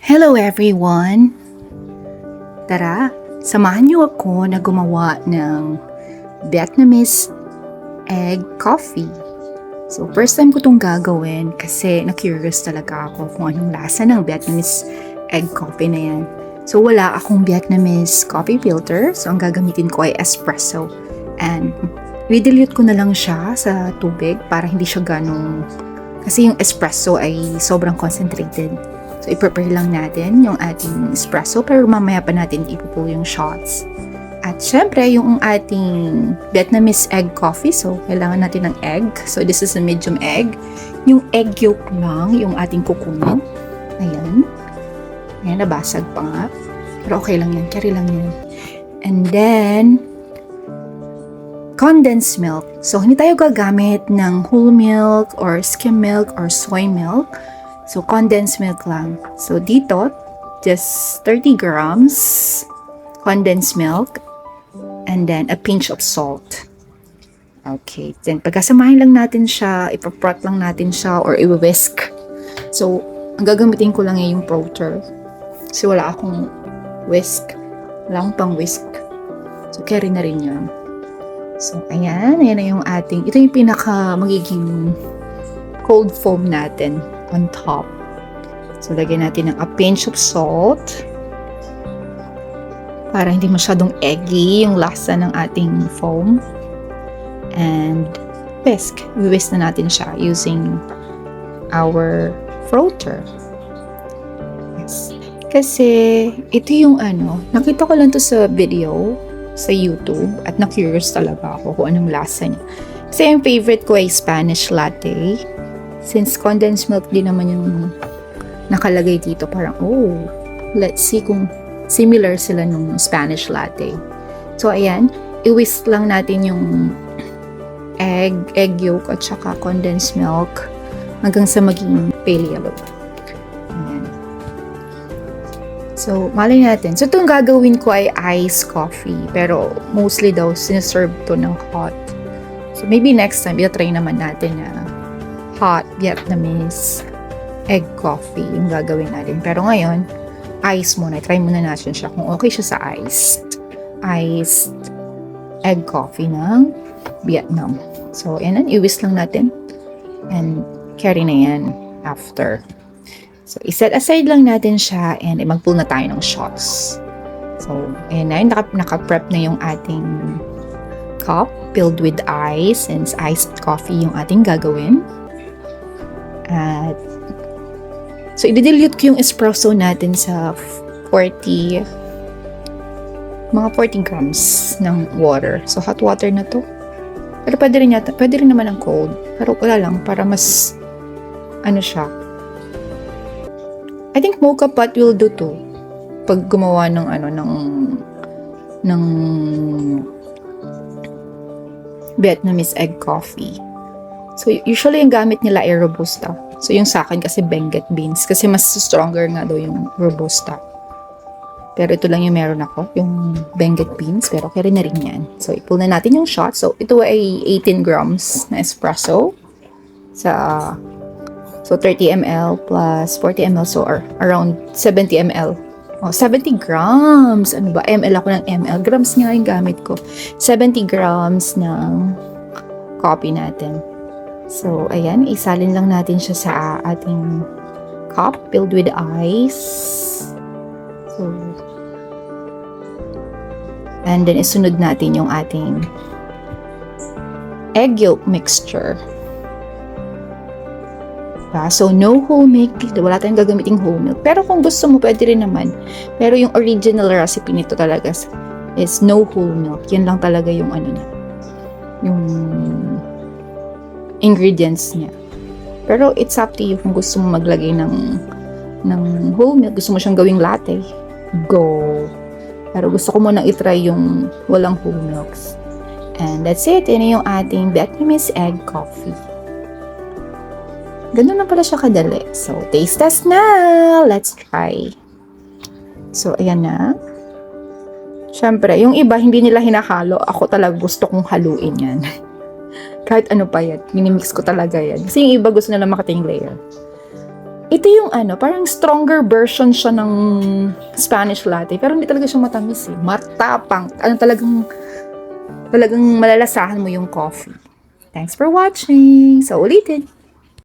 Hello everyone! Tara, samahan niyo ako na gumawa ng Vietnamese egg coffee. So first time ko itong gagawin kasi na-curious talaga ako kung anong lasa ng Vietnamese egg coffee na yan. So wala akong Vietnamese coffee filter, so ang gagamitin ko ay espresso. And i-dilute ko na lang siya sa tubig para hindi siya ganong, kasi yung espresso ay sobrang concentrated. So, i-prepare lang natin yung ating espresso pero mamaya pa natin ipupo yung shots. At syempre, yung ating Vietnamese egg coffee. So, kailangan natin ng egg. So, this is a medium egg. Yung egg yolk lang yung ating kukunin. Ayan. Ayan, nabasag pa nga. Pero okay lang yan. Carry lang yan. And then, condensed milk. So, hindi tayo gagamit ng whole milk or skim milk or soy milk. So, condensed milk lang. So, dito, just 30 grams condensed milk and then a pinch of salt. Okay. Then, pagkasamahin lang natin siya, ipaprot lang natin siya or i-whisk. So, ang gagamitin ko lang ay yung proter. Kasi wala akong whisk. Wala akong pang whisk. So, carry na rin yun. So, ayan. Ayan na yung ating, ito yung pinaka magiging cold foam natin on top. So, lagyan natin ng a pinch of salt para hindi masyadong eggy yung lasa ng ating foam. And whisk. Whisk na natin siya using our frotter. Yes. Kasi, ito yung nakita ko lang to sa video sa YouTube at na-curious talaga ako kung anong lasa niya. Kasi yung favorite ko ay Spanish latte. Since condensed milk din naman yung nakalagay dito, parang, let's see kung similar sila nung Spanish latte. So, ayan, i-whisk lang natin yung egg yolk at saka condensed milk hanggang sa maging pale yellow. Ayan. So, malay natin. So, itong gagawin ko ay iced coffee. Pero, mostly daw, sinaserve to ng hot. So, maybe next time, i-try naman natin na hot Vietnamese egg coffee yung gagawin natin. Pero ngayon, ice muna. Try muna natin siya kung okay siya sa iced egg coffee ng Vietnam. So, yan, i-whisk lang natin and carry na yan after. So, iset aside lang natin siya and mag-pull na tayo ng shots. So, ayan na, naka-prep na yung ating cup filled with ice since iced coffee yung ating gagawin. At so, i-dilute ko yung espresso natin sa mga 40 grams ng water. So, hot water na to. Pero pwede rin naman ng cold. Pero wala lang, para mas, siya. I think mocha pot will do to. Pag gumawa ng, ng Vietnamese egg coffee. So, usually yung gamit nila ay Robusta. So, yung sa akin kasi Benguet beans. Kasi mas stronger nga daw yung Robusta. Pero ito lang yung meron ako, yung Benguet beans. Pero carry na rin yan. So, i-pull na natin yung shot. So, ito ay 18 grams na espresso. So, 30 ml plus 40 ml. So, around 70 ml. 70 grams. Ano ba? ML ako ng ML. Grams nga yung gamit ko. 70 grams ng coffee natin. So, ayan, isalin lang natin siya sa ating cup filled with ice. So, and then isunod natin yung ating egg yolk mixture. So, no whole milk dito. Wala tayong gagamiting whole milk. Pero kung gusto mo, pwede rin naman. Pero yung original recipe nito talaga is no whole milk. Yan lang talaga yung yung ingredients niya. Pero it's up to you kung gusto mo maglagay ng whole milk. Gusto mo siyang gawing latte. Go! Pero gusto ko munang itry yung walang whole milks. And that's it. Yan yung ating Vietnamese egg coffee. Ganun na pala siya kadali. So, taste test na! Let's try. So, ayan na. Siyempre, yung iba hindi nila hinahalo. Ako talaga gusto kong haluin yan. Kahit ano pa yan. Minimix ko talaga yan. Kasi yung iba gusto nila makating layer. Ito yung parang stronger version siya ng Spanish latte. Pero hindi talaga siya matamis eh. Matapang. Talagang malalasahan mo yung coffee. Thanks for watching. So, ulitin.